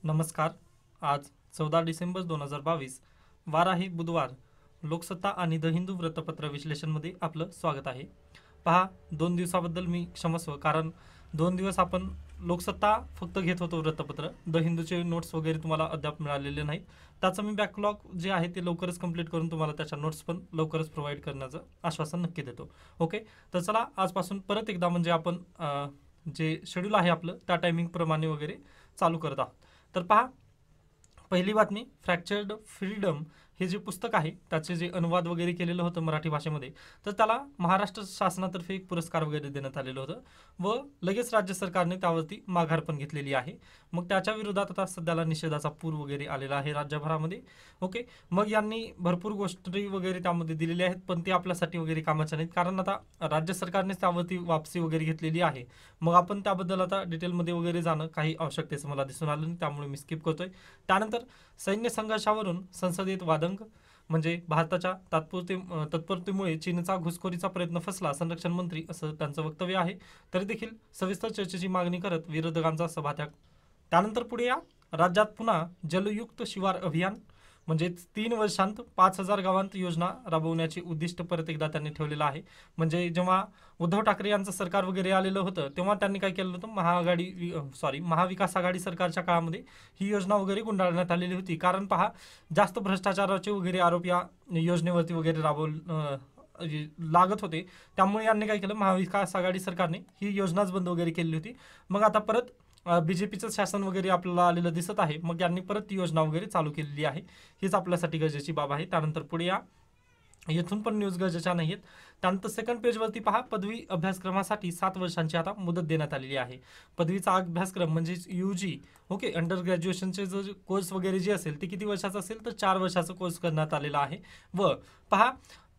नमस्कार. आज 14 डिसेंबर 2022 वार आहे बुधवार. लोकसत्ता आणि द हिंदू वृत्तपत्र विश्लेषणमध्ये आपलं स्वागत आहे. पहा, 2 दिवसाबद्दल मी क्षमस्व, कारण 2 दिवस आपण लोकसत्ता फक्त घेत होतो वृत्तपत्र. द हिंदूचे नोट्स वगैरे तुम्हाला अद्याप मिळालेले नाहीत. त्याचं मी बॅकलॉग जे आहे ते लवकरच कंप्लीट करून तुम्हाला त्याच्या नोट्स पण लवकरच प्रोव्हाइड करण्याचं आश्वासन नक्की देतो. ओके, तर चला आजपासून परत एकदा म्हणजे आपण जे शेड्यूल आहे आपलं त्या टायमिंगप्रमाणे वगैरे चालू करत आहोत. तर पहा, पहिली बातमी, फ्रॅक्चर्ड फ्रीडम हे जे पुस्तक आहे त्याचे जे अनुवाद वगैरे केलेलं होतं मराठी भाषेमध्ये, तर त्याला महाराष्ट्र शासनातर्फे एक पुरस्कार वगैरे देण्यात आलेलं होतं व लगेच राज्य सरकारने त्यावरती माघार पण घेतलेली आहे. मग त्याच्या विरोधात आता सध्याला निषेधाचा पूर वगैरे आलेला आहे राज्यभरामध्ये. ओके, मग यांनी भरपूर गोष्टी वगैरे त्यामध्ये दिलेल्या आहेत, पण ते आपल्यासाठी वगैरे कामाच्या नाहीत, कारण आता राज्य सरकारनेच त्यावरती वापसी वगैरे घेतलेली आहे. मग आपण त्याबद्दल आता डिटेलमध्ये वगैरे जाणं काही आवश्यकतेचं मला दिसून आलं नाही, त्यामुळे मी स्किप करतोय. त्यानंतर सैन्य संघर्षावरून संसदेत वादंग, म्हणजे भारताच्या तत्परतेमुळे चीनचा घुसखोरीचा प्रयत्न फसला, संरक्षण मंत्री असं त्यांचं वक्तव्य आहे. तरी देखील सविस्तर चर्चेची मागणी करत विरोधकांचा सभात्याग. त्यानंतर पुढे या, राज्यात पुन्हा जलयुक्त शिवार अभियान, म्हणजे 3 वर्षांत 5,000 गावांत योजना राबवण्याचे उद्दिष्ट परत एकदा त्यांनी ठेवलेलं आहे. म्हणजे जेव्हा उद्धव ठाकरे यांचं सरकार वगैरे आलेलं होतं तेव्हा त्यांनी काय केलं होतं, महाविकास आघाडी सरकारच्या काळामध्ये ही योजना वगैरे गुंडाळण्यात आलेली होती. कारण पहा, जास्त भ्रष्टाचाराचे वगैरे आरोप या योजनेवरती वगैरे लागत होते. त्यामुळे यांनी काय केलं, महाविकास आघाडी सरकारने ही योजनाच बंद वगैरे केली होती. मग आता परत बीजेपीचं शासन वगैरे आपल्याला आलेलं दिसत आहे. मग यांनी परत ती योजना वगैरे चालू केलेली आहे. हीच आपल्यासाठी गरजेची बाब आहे. त्यानंतर पुढे या, येथून पण न्यूज गरजेच्या नाहीत. त्यानंतर सेकंड पेजवरती पहा, पदवी अभ्यासक्रमासाठी 7 वर्षांची आता मुदत देण्यात आलेली आहे. पदवीचा अभ्यासक्रम म्हणजे UG, ओके, अंडर ग्रॅज्युएशनचे जो कोर्स वगैरे जे असेल ते किती वर्षाचा असेल, तर 4 वर्षाचा कोर्स करण्यात आलेला आहे. व पहा,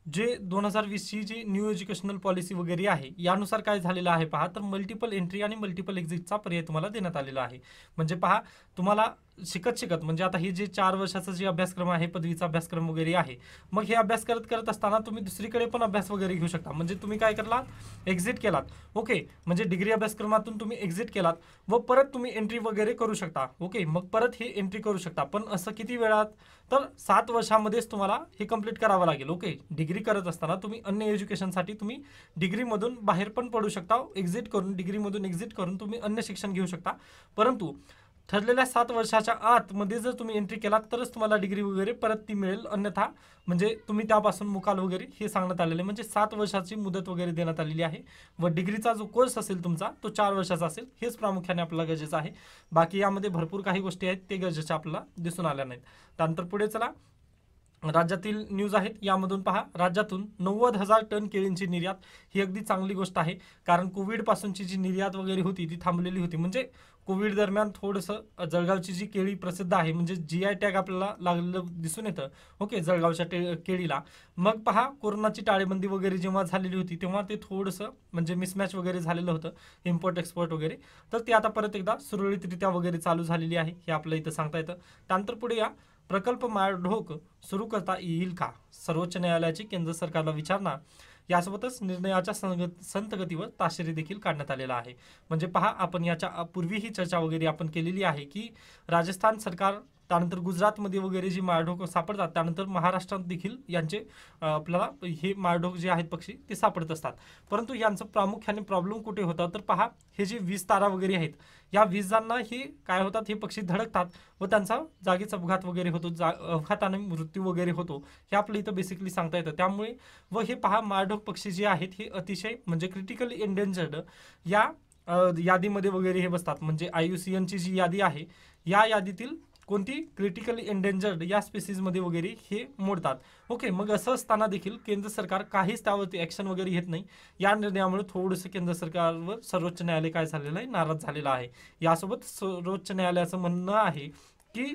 जे 2020ची जी न्यू एज्युकेशनल पॉलिसी वगैरे आहे यानुसार काय झालेलं आहे पहा, तर मल्टिपल एंट्री आणि मल्टिपल एक्झिटचा पर्याय तुम्हाला देण्यात आलेला आहे. म्हणजे पहा, तुम्हाला शिकत म्हणजे आता हे जे 4 वर्षाचा जे अभ्यासक्रम आहे, पदवीचा अभ्यासक्रम वगैरे आहे, मग हे अभ्यास करत असताना तुम्ही दुसरीकडे पण अभ्यास वगैरे घेऊ शकता. म्हणजे तुम्ही काय करलात, एक्झिट केलात. ओके, म्हणजे डिग्री अभ्यासक्रमातून तुम्ही एक्झिट केलात व परत तुम्ही एंट्री वगैरे करू शकता. ओके, मग परत हे एंट्री करू शकता, पण असं किती वेळात, तर 7 वर्षामध्येच तुम्हाला हे कंप्लीट करावं लागेल. ओके, डिग्री करत असताना तुम्ही अन्य एज्युकेशनसाठी तुम्ही डिग्रीमधून बाहेर पण पडू शकता, डिग्रीमधून एक्झिट करून तुम्ही अन्य शिक्षण घेऊ शकता. परंतु ठरलेल्या 7 वर्षाच्या आतमध्ये जर तुम्ही एंट्री केलात तरच तुम्हाला डिग्री वगैरे परत ती मिळेल, अन्यथा म्हणजे तुम्ही त्यापासून मुकाल वगैरे हे सांगण्यात आलेलं आहे. म्हणजे 7 वर्षाची मुदत वगैरे देण्यात आलेली आहे व डिग्रीचा जो कोर्स असेल तुमचा तो 4 वर्षाचा असेल. हेच प्रामुख्याने आपल्याला गरजेचं आहे. बाकी यामध्ये भरपूर काही गोष्टी आहेत ते गरजेच्या आपल्याला दिसून आल्या नाहीत. त्यानंतर पुढे चला, राज्यातील न्यूज आहेत. यामधून पहा, राज्यातून 90,000 टन केळींची निर्यात, ही अगदी चांगली गोष्ट आहे. कारण कोविडपासूनची जी निर्यात वगैरे होती ती थांबलेली होती. म्हणजे कोविड दरम्यान थोडंसं जळगावची जी केळी प्रसिद्ध आहे, म्हणजे GI टॅग आपल्याला लागलेलं दिसून येतं. ओके, जळगावच्या केळीला. मग पहा, कोरोनाची टाळेबंदी वगैरे जेव्हा झालेली होती तेव्हा ते थोडंसं म्हणजे मिसमॅच वगैरे झालेलं होतं, इम्पोर्ट एक्सपोर्ट वगैरे. तर ते आता परत एकदा सुरळीतरित्या वगैरे चालू झालेली आहे, हे आपलं इथं सांगता येतं. त्यानंतर पुढे या, प्रकल्प माळढोक सुरू करता येईल का, सर्वोच्च न्यायालयाची केंद्र सरकारला विचारणा. यासोबतच निर्णयाच्या संतगतीवर ताशेरे देखील काढण्यात आलेला आहे. म्हणजे पहा, आपण याच्या पूर्वीही चर्चा वगैरे आपण केलेली आहे की राजस्थान सरकार, त्यानंतर गुजरातमध्ये वगैरे जी माळढोक सापडतात, त्यानंतर महाराष्ट्रात देखील यांचे आपल्याला हे माळढोक जे आहेत पक्षी ते सापडत असतात. परंतु यांचं प्रामुख्याने प्रॉब्लेम कुठे होता, तर पहा, हे जे वीज तारा वगैरे आहेत, या विजांना हे काय होतात, हे पक्षी धडकतात व त्यांचा जागीच अपघात वगैरे होतो, अपघाताने मृत्यू वगैरे होतो. हे आपलं इथं बेसिकली सांगता येतं. त्यामुळे व हे पहा, माळढोक पक्षी जे आहेत हे अतिशय म्हणजे क्रिटिकली एंडेंजर्ड या यादीमध्ये वगैरे हे बसतात. म्हणजे IUCNची जी यादी आहे या यादीतील कोणती क्रिटिकली एंडेंजर्ड या स्पेसीजमध्ये वगैरे हे मोडतात. ओके, मग असं असताना देखील केंद्र सरकार काहीच त्यावरती ॲक्शन वगैरे घेत नाही. या निर्णयामुळे थोडंसं केंद्र सरकारवर सर्वोच्च न्यायालय काय झालेलं आहे, नाराज झालेलं आहे. यासोबत सर्वोच्च न्यायालयाचं म्हणणं आहे की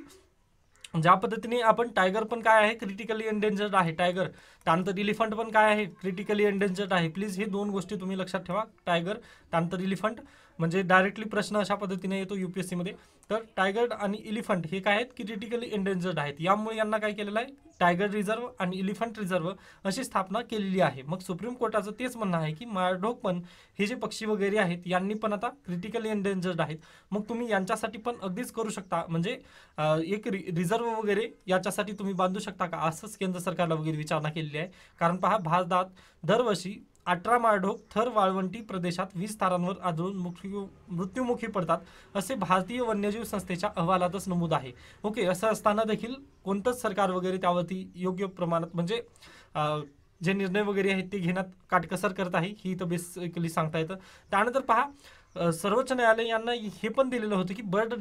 ज्या पद्धतीने आपण टायगर पण काय आहे, क्रिटिकली एंडेंजर्ड आहे टायगर, त्यानंतर इलिफंट पण काय आहे, क्रिटिकली एंडेंजर्ड आहे. प्लीज हे 2 गोष्टी तुम्ही लक्षात ठेवा, टायगर त्यानंतर इलिफंट. म्हणजे डायरेक्टली प्रश्न अशा पद्धतीने येतो UPSC मध्ये. तर टायगर आणि इलिफंट हे काय आहेत की क्रिटिकली एंडेंजर्ड आहेत. यामुळे यांना काय केलेलं आहे, टायगर रिझर्व आणि इलिफंट रिझर्व अशी स्थापना केलेली आहे. मग सुप्रीम कोर्टाचं तेच म्हणणं आहे की माळढोक पण हे जे पक्षी वगैरे आहेत यांनी पण आता क्रिटिकली एंडेंजर्ड आहेत. मग तुम्ही यांच्यासाठी पण अगदीच करू शकता, म्हणजे एक रिझर्व वगैरे याच्यासाठी तुम्ही बांधू शकता का, असंच केंद्र सरकारला वगैरे विचारणा केलेली आहे. कारण पहा, भारतात दरवर्षी 18 माळढोक थर वाळवंटी प्रदेशात 20 तारांवर आढळून मृत्युमुखी पडतात, असे भारतीय वन्यजीव संस्थेच्या अहवालातच नमूद आहे. ओके, असं असताना देखील कोणतंच सरकार वगैरे त्यावरती योग्य प्रमाणात म्हणजे जे निर्णय वगैरे आहेत ते घेण्यात काटकसर करत आहे, ही तर बेसिकली सांगता येतं. त्यानंतर पहा, सर्वोच्च न्यायालय यांना हे पण दिलेलं होतं की बर्ड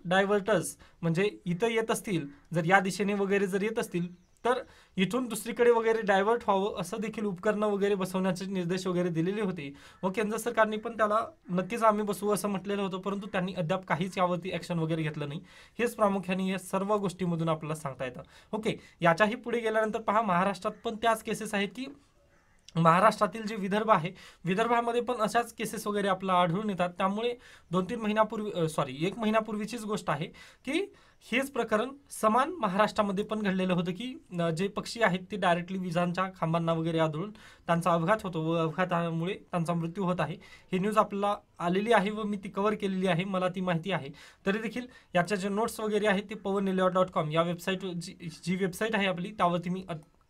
डायव्हर्टर्स म्हणजे इथं येत असतील, जर या दिशेने वगैरे जर येत असतील तर इथून दुसरीकडे वगैरे डायव्हर्ट व्हावं, असं देखील उपकरणं वगैरे बसवण्याचे निर्देश वगैरे दिलेले होते. व केंद्र सरकारने पण त्याला नक्कीच आम्ही बसवू असं म्हटलेलं होतं, परंतु त्यांनी अद्याप काहीच यावरती ॲक्शन वगैरे घेतलं नाही. हेच प्रामुख्याने या सर्व गोष्टीमधून आपल्याला सांगता येतं. ओके, याच्याही पुढे गेल्यानंतर पहा, महाराष्ट्रात पण त्याच केसेस आहेत की महाराष्ट्रातील जे विदर्भ आहे, विदर्भामध्ये पण अशाच केसेस वगैरे आपल्याला आढळून येतात. त्यामुळे 2-3 महिन्यापूर्वी 1 महिन्यापूर्वीचीच गोष्ट आहे की हेच प्रकरण समान महाराष्ट्रामध्ये पण घडलेलं होतं की जे पक्षी आहेत ते डायरेक्टली विजांच्या खांबांना वगैरे आढळून त्यांचा अपघात होतो व अपघातामुळे त्यांचा मृत्यू होत आहे. ही न्यूज आपल्याला आलेली आहे व मी ती कव्हर केलेली आहे, मला ती माहिती आहे. तरी देखील याच्या जे नोट्स वगैरे आहेत ते pawanelewa.com या वेबसाईट जी वेबसाईट आहे आपली त्यावरती मी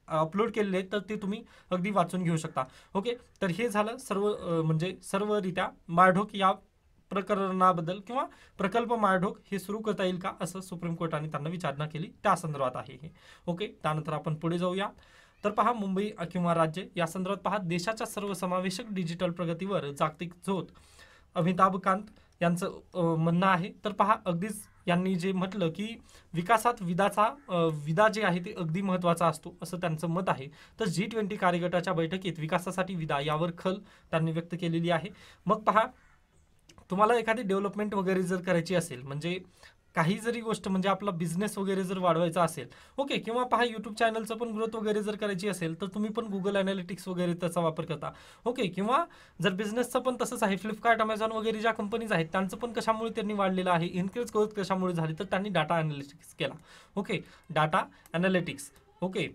अपलोड केलेले आहेत, तर ते तुम्ही अगदी वाचून घेऊ शकता. ओके, तर हे झालं सर्व म्हणजे सर्वरित्या माळढोक या प्रकरणाबद्दल किंवा प्रकल्प माळढोक हे सुरू करता येईल का, असं सुप्रीम कोर्टाने त्यांना विचारणा केली, त्या संदर्भात आहे हे. ओके, त्यानंतर आपण पुढे जाऊया. तर पहा, मुंबई किंवा राज्य या संदर्भात पहा, देशाच्या सर्वसमावेशक डिजिटल प्रगतीवर जागतिक झोत अमिताभ कांत यांचं म्हणणं आहे. तर पहा, अगदीच यांनी जे म्हटलं की विकासात विदा जे आहे ते अगदी महत्त्वाचा असतो, असं त्यांचं मत आहे. तर G20 कार्यगटाच्या बैठकीत विकासासाठी विदा यावर खल त्यांनी व्यक्त केलेली आहे. मग पहा, तुम्हाला एखादी डेव्हलपमेंट वगैरे जर करायची असेल, म्हणजे काही जरी गोष्ट म्हणजे आपला बिझनेस वगैरे जर वाढवायचा असेल, ओके, किंवा पहा यूट्यूब चॅनलचं पण ग्रोथ वगैरे जर करायची असेल, तर तुम्ही पण गुगल ॲनालिटिक्स वगैरे त्याचा वापर करता. ओके, किंवा जर बिझनेसचं पण तसंच आहे, फ्लिपकार्ट, अमेझॉन वगैरे ज्या कंपनीज आहेत त्यांचं पण कशामुळे त्यांनी वाढलेलं आहे, इन्क्रीज ग्रोथ कशामुळे झाली, तर त्यांनी डाटा ॲनालिटिक्स केला. Okay, data analytics. ओके,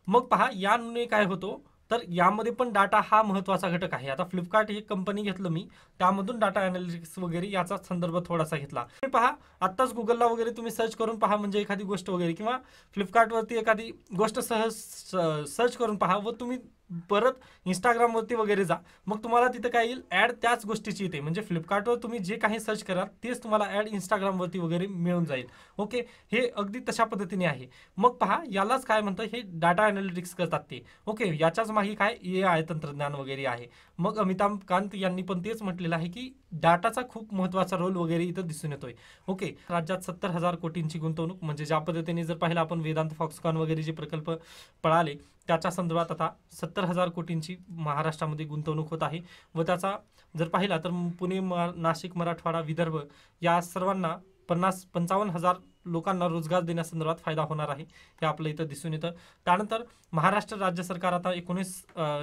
मग पहा, यामुळे काय होतो, तर यामध्ये पण डाटा हा महत्त्वाचा घटक आहे. आता फ्लिपकार्ट ही कंपनी घेतलं मी, त्यामधून डाटा ॲनालिटिक्स वगैरे याचा संदर्भ थोडासा घेतला. पहा, आत्ताच गुगलला वगैरे तुम्ही सर्च करून पहा, म्हणजे एखादी गोष्ट वगैरे किंवा फ्लिपकार्टवरती एखादी गोष्ट सहज सर्च करून पहा व तुम्ही परत इंस्टाग्रामवरती वगैरे जा, मग तुम्हाला तिथं काय येईल, ॲड त्याच गोष्टीची येते. म्हणजे फ्लिपकार्टवर तुम्ही जे काही सर्च कराल तेच तुम्हाला ॲड इंस्टाग्रामवरती वगैरे मिळून जाईल. ओके, हे अगदी तशा पद्धतीने आहे. मग पहा, यालाच काय म्हणतं, हे डाटा ॲनालिटिक्स करतात ते. ओके, याच्याच मागे काय AI तंत्रज्ञान वगैरे आहे. मग अमिताभ कांत यांनी पण तेच म्हटलेलं आहे की डाटाचा खूप महत्त्वाचा रोल वगैरे इथं दिसून येतोय. ओके, राज्यात 70,000 कोटींची गुंतवणूक, म्हणजे ज्या पद्धतीने जर पाहिलं आपण वेदांत, फॉक्सकॉन वगैरे जे प्रकल्प पळाले त्याच्या संदर्भात आता 70,000 कोटींची महाराष्ट्रामध्ये गुंतवणूक होत आहे. व त्याचा जर पाहिला तर पुणे, नाशिक, मराठवाडा, विदर्भ या सर्वांना 55,000 लोकांना रोजगार देण्यासंदर्भात फायदा होणार आहे, हे आपलं इथं दिसून येतं. त्यानंतर महाराष्ट्र राज्य सरकार आता 19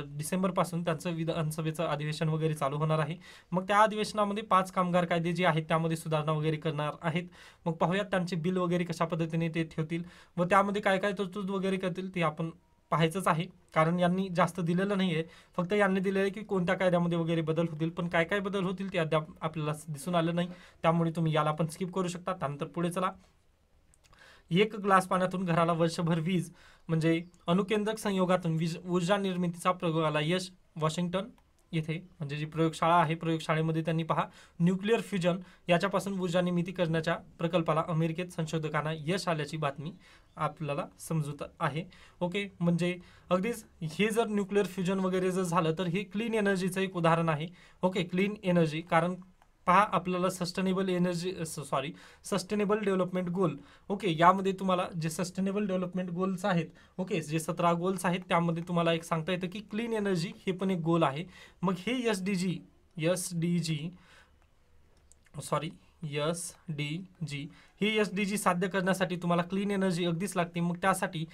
डिसेंबरपासून त्यांचं विधानसभेचं अधिवेशन वगैरे चालू होणार आहे. मग त्या अधिवेशनामध्ये 5 कामगार कायदे जे आहेत त्यामध्ये सुधारणा वगैरे करणार आहेत. मग पाहूयात त्यांचे बिल वगैरे कशा पद्धतीने ते ठेवतील व त्यामध्ये काय काय तरतूद वगैरे करतील ते आपण पाहायचंच आहे. कारण यांनी जास्त दिलेलं नाही आहे, फक्त यांनी दिलेलं आहे की कोणत्या कायद्यामध्ये वगैरे बदल होतील, पण काय काय बदल होतील ते अद्याप आपल्याला दिसून आलं नाही. त्यामुळे तुम्ही याला पण स्किप करू शकता. त्यानंतर पुढे चला. 1 ग्लास पाण्यातून घराला वर्षभर वीज, म्हणजे अणुकेंद्रक संयोगातून वीज ऊर्जा निर्मितीचा प्रयोगाला यश. वॉशिंग्टन येथे म्हणजे जी प्रयोगशाळा आहे, प्रयोगशाळेमध्ये त्यांनी पहा न्यूक्लिअर फ्युजन याच्यापासून ऊर्जा निर्मिती करण्याच्या प्रकल्पाला अमेरिकेत संशोधकांना यश आल्याची बातमी आपल्याला समजत आहे. ओके, म्हणजे अगदीच हे जर न्यूक्लिअर फ्युजन वगैरे जर झालं तर हे क्लीन एनर्जीचं एक उदाहरण आहे. ओके, क्लीन एनर्जी, कारण पहा आपल्याला सस्टेनेबल डेव्हलपमेंट गोल. ओके, यामध्ये तुम्हाला जे सस्टेनेबल डेव्हलपमेंट गोल्स आहेत, ओके, जे 17 गोल्स आहेत त्यामध्ये तुम्हाला एक सांगता येतं की क्लीन एनर्जी हे पण एक गोल आहे. मग हे SDG हे SDG साध्य करण्यासाठी तुम्हाला क्लीन एनर्जी अगदीच लागते. मग त्यासाठी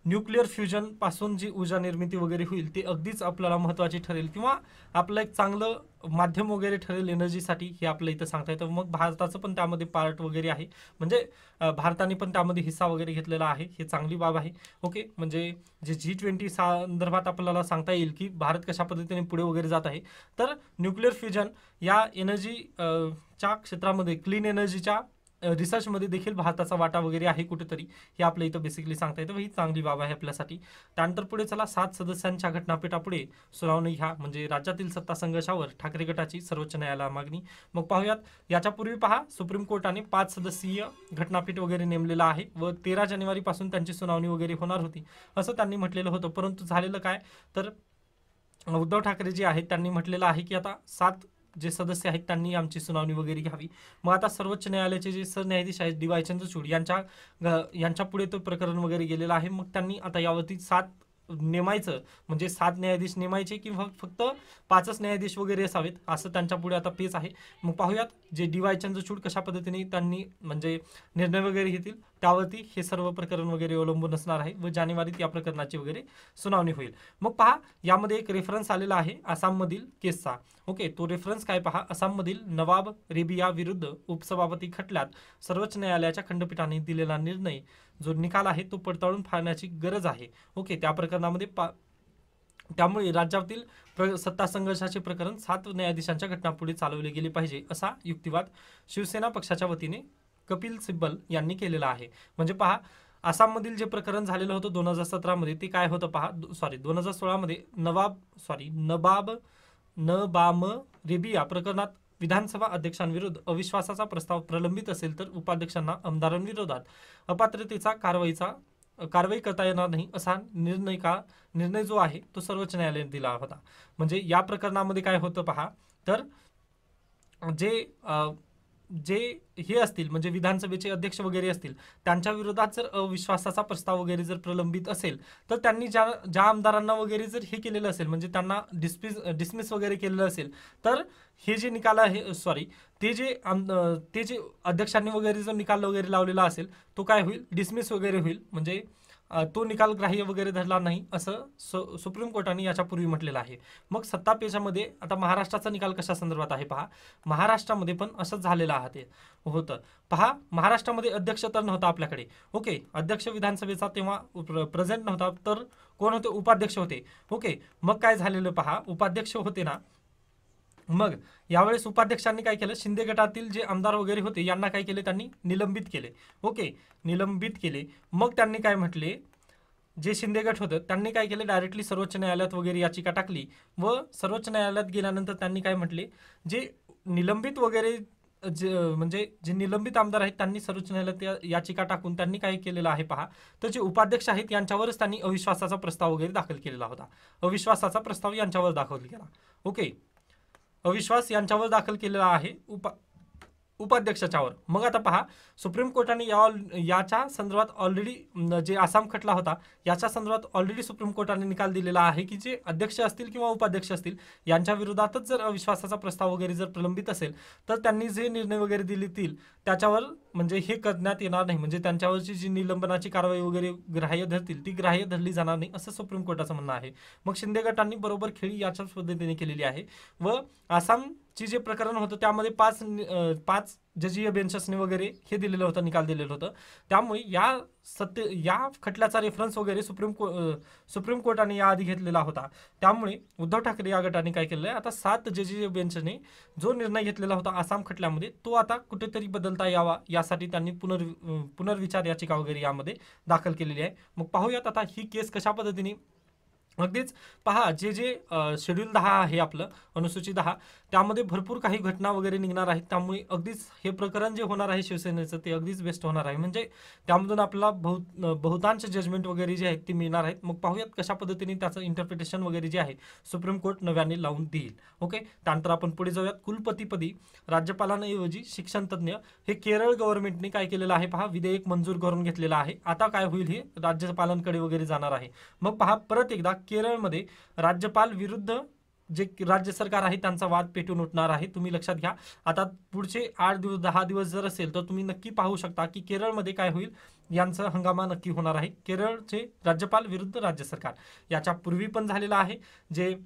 न्यूक्लिअर फ्युजन पासून जी ऊर्जा निर्मिती वगैरे होईल ते अगदीच आपल्याला महत्त्वाची ठरेल किंवा आपलं एक चांगलं माध्यम वगैरे ठरेल एनर्जीसाठी, हे आपल्या इथं सांगता येतं. मग भारताचं पण त्यामध्ये पार्ट वगैरे आहे, म्हणजे भारताने पण त्यामध्ये हिस्सा वगैरे घेतलेला आहे, हे चांगली बाब आहे. ओके, म्हणजे जे G20 संदर्भात आपल्याला सांगता येईल की भारत कशा पद्धतीने पुढे वगैरे जात आहे. तर न्यूक्लिअर फ्युजन या एनर्जी च्या क्षेत्रामध्ये, क्लीन एनर्जीच्या रिसर्चमध्ये देखील भारताचा वाटा वगैरे आहे कुठेतरी, हे आपल्या इथं बेसिकली सांगता येतं. ही चांगली बाब आहे आपल्यासाठी. त्यानंतर पुढे चला, 7 सदस्यांच्या घटनापीठापुढे सुनावणी घ्या, म्हणजे राज्यातील सत्ता संघर्षावर ठाकरे गटाची सर्वोच्च न्यायालयाला मागणी. मग पाहूयात, याच्यापूर्वी पहा, सुप्रीम कोर्टाने 5 सदस्यीय घटनापीठ वगैरे नेमलेलं आहे व 13 जानेवारी पासून त्यांची सुनावणी वगैरे होणार होती असं त्यांनी म्हटलेलं होतं. परंतु झालेलं काय, तर उद्धव ठाकरे जे आहेत त्यांनी म्हटलेलं आहे की आता 7 जे सदस्य आहेत त्यांनी आमची सुनावणी वगैरे घ्यावी. मग आता सर्वोच्च न्यायालयाचे जे सरन्यायाधीश आहेत डी वाय चंद्रचूड यांच्या पुढे तो प्रकरण वगैरे गेलेलं आहे. मग त्यांनी आता यावरती 7 नेमायचं, म्हणजे 7 न्यायाधीश नेमायचे किंवा फक्त 5च न्यायाधीश वगैरे असावेत, असं त्यांच्या पुढे आता पेच आहे. मग पाहूयात जे डी वाय चंद्रचूड कशा पद्धतीने त्यांनी म्हणजे निर्णय वगैरे घेतील, त्यावरती हे सर्व प्रकरण वगैरे अवलंबून असणार आहे व जानेवारीत या प्रकरणाची वगैरे सुनावणी होईल. मग पहा, यामध्ये एक रेफरन्स आलेला आहे आसाममधील केसचा. ओके, तो रेफरन्स काय पहा, आसाममधील नवाब रेबिया विरुद्ध उपसभापती खटल्यात सर्वोच्च न्यायालयाच्या खंडपीठाने दिलेला निर्णय, जो निकाल आहे तो पडताळून पाहण्याची गरज आहे. ओके, त्या प्रकरणामध्ये त्यामुळे राज्यातील सत्ता संघर्षाचे प्रकरण 7 न्यायाधीशांच्या घटनापुढे चालवले गेले पाहिजे, असा युक्तिवाद शिवसेना पक्षाच्या वतीने कपिल सिब्बल यांनी केलेला आहे. म्हणजे पहा, आसाममधील जे प्रकरण झालेलं होतं 2017 मध्ये, ते काय होतं पहा, 2016 मध्ये नबाम रेबिया प्रकरणात विधानसभा अध्यक्षांविरुद्ध अविश्वासाचा प्रस्ताव प्रलंबित असेल तर उपाध्यक्षांना आमदारांविरोधात अपात्रतेचा कारवाई करता येणार नाही, असा निर्णय जो आहे तो सर्वोच्च न्यायालयाने दिला होता. म्हणजे या प्रकरणामध्ये काय होतं पहा, तर जे हे असतील, म्हणजे विधानसभेचे अध्यक्ष वगैरे असतील, त्यांच्या विरोधात जर अविश्वासाचा प्रस्ताव वगैरे जर प्रलंबित असेल तर त्यांनी ज्या आमदारांना वगैरे जर हे केलेलं असेल, म्हणजे त्यांना डिसमिस वगैरे केलेलं असेल, तर हे जे निकाल आहे ते जे अध्यक्षांनी वगैरे जो निकाल वगैरे लावलेला असेल तो काय होईल, डिसमिस वगैरे होईल, म्हणजे तो निकाल ग्राह्य वगैरे धरला नाही, असं सुप्रीम कोर्टाने याच्यापूर्वी म्हटलेलं आहे. मग सत्ता पेचामध्ये आता महाराष्ट्राचा निकाल कशा संदर्भात आहे पहा, महाराष्ट्रामध्ये पण असंच झालेलं आहे होतं. पहा, महाराष्ट्रामध्ये अध्यक्ष तर नव्हता आपल्याकडे. ओके, अध्यक्ष विधानसभेचा तेव्हा प्रेझेंट नव्हता, तर कोण होते, उपाध्यक्ष होते. ओके, मग काय झालेलं पहा, उपाध्यक्ष होते ना, मग यावेळेस उपाध्यक्षांनी काय केलं, शिंदे गटातील जे आमदार वगैरे होते यांना काय केले, त्यांनी निलंबित केले. ओके, निलंबित केले. मग त्यांनी काय म्हटले, जे शिंदे गट होतं त्यांनी काय केलं, डायरेक्टली सर्वोच्च न्यायालयात वगैरे याचिका टाकली व सर्वोच्च न्यायालयात गेल्यानंतर त्यांनी काय म्हटले, जे निलंबित वगैरे म्हणजे जे निलंबित आमदार आहेत त्यांनी सर्वोच्च न्यायालयात याचिका टाकून त्यांनी काय केलेलं आहे पहा, तर जे उपाध्यक्ष आहेत यांच्यावरच त्यांनी अविश्वासाचा प्रस्ताव वगैरे दाखल केलेला होता. अविश्वासाचा प्रस्ताव यांच्यावर दाखल केला. ओके, अविश्वास यांच्यावर दाखल केलेला आहे उपाध्यक्षाच्यावर. मग आता पहा, सुप्रीम कोर्टाने याच्या संदर्भात ऑलरेडी जे आसाम खटला होता याच्या संदर्भात ऑलरेडी सुप्रीम कोर्टाने निकाल दिलेला आहे की जे अध्यक्ष असतील किंवा उपाध्यक्ष असतील यांच्या विरोधातच जर अविश्वासाचा प्रस्ताव वगैरे जर प्रलंबित असेल तर त्यांनी जे निर्णय वगैरे दिलेतील त्याच्यावर म्हणजे हे करण्यात येणार नाही, म्हणजे त्यांच्यावरची जी निलंबनाची कारवाई वगैरे ग्राह्य धरतील ती ग्राह्य धरली जाणार नाही, असं सुप्रीम कोर्टाचं म्हणणं आहे. मग शिंदे गटांनी बरोबर खेळी याच्याच पद्धतीने केलेली आहे व आसामची जे प्रकरण होतं त्यामध्ये 5 जजीय बेंचेसने वगैरे हे दिलेलं होतं, निकाल दिलेलं होतं. त्यामुळे या खटल्याचा रेफरन्स वगैरे सुप्रीम कोर्टाने याआधी घेतलेला होता. त्यामुळे उद्धव ठाकरे या गटाने काय केलेलं आहे, आता 7 जजीय बेंचने जो निर्णय घेतलेला होता आसाम खटल्यामध्ये तो आता कुठेतरी बदलता यावा यासाठी त्यांनी पुनर्विचार याचिका वगैरे यामध्ये दाखल केलेली आहे. मग पाहूयात आता ही केस कशा पद्धतीने, अगदीच पहा, जे शेड्यूल 10 आहे आपलं, अनुसूची 10, त्यामध्ये भरपूर काही घटना वगैरे निघणार आहेत. त्यामुळे अगदीच हे प्रकरण जे होणार आहे शिवसेनेचं ते अगदीच बेस्ट होणार आहे, म्हणजे त्यामधून आपल्याला बहुतांश जजमेंट वगैरे जे आहेत ते मिळणार आहेत. मग पाहूयात कशा पद्धतीने त्याचं इंटरप्रिटेशन वगैरे जे आहे सुप्रीम कोर्ट नव्याने लावून देईल. ओके, त्यानंतर आपण पुढे जाऊयात. कुलपतीपदी राज्यपालांऐवजी शिक्षण तज्ज्ञ, हे केरळ गव्हर्नमेंटने काय केलेलं आहे पहा, विधेयक मंजूर करून घेतलेलं आहे. आता काय होईल, हे राज्यपालांकडे वगैरे जाणार आहे. मग पहा, परत एकदा केरळमध्ये राज्यपाल विरुद्ध जे राज्य सरकार आहे त्यांचा वाद पेटून उठणार आहे, तुम्ही लक्षात घ्या. आता पुढचे 8 दिवस 10 दिवस जर असेल तर तुम्ही नक्की पाहू शकता की केरळमध्ये काय होईल, यांचा हंगामा नक्की होणार आहे. केरळचे राज्यपाल विरुद्ध राज्य सरकार याच्या पूर्वी पण झालेलं आहे. जे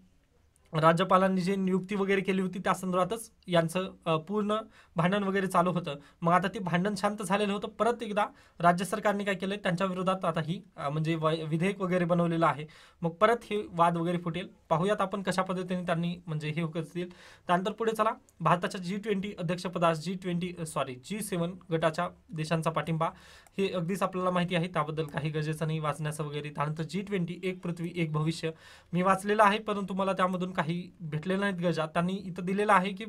राज्यपालांनी जे नियुक्ती वगैरे केली होती त्या संदर्भातच यांचं पूर्ण भांडण वगैरे चालू होतं. मग आता ते भांडण शांत झालेलं होतं. परत एकदा राज्य सरकारने काय केलंय, त्यांच्या विरोधात आता ही म्हणजे विधेयक वगैरे बनवलेलं आहे. मग परत हे वाद वगैरे फुटेल. पाहूयात आपण कशा पद्धतीने त्यांनी म्हणजे हे करतील. त्यानंतर पुढे चला, भारताच्या G20 अध्यक्षपदास G7 गटाच्या देशांचा पाठिंबा हे अगदीच आपल्याला माहिती आहे, त्याबद्दल काही गरजेचं नाही वाचण्याचं वगैरे. त्यानंतर G20 एक पृथ्वी एक भविष्य मी वाचलेलं आहे, परंतु मला त्यामधून काही भेटलेलं नाहीत गजा. त्यांनी इथं दिलेलं आहे की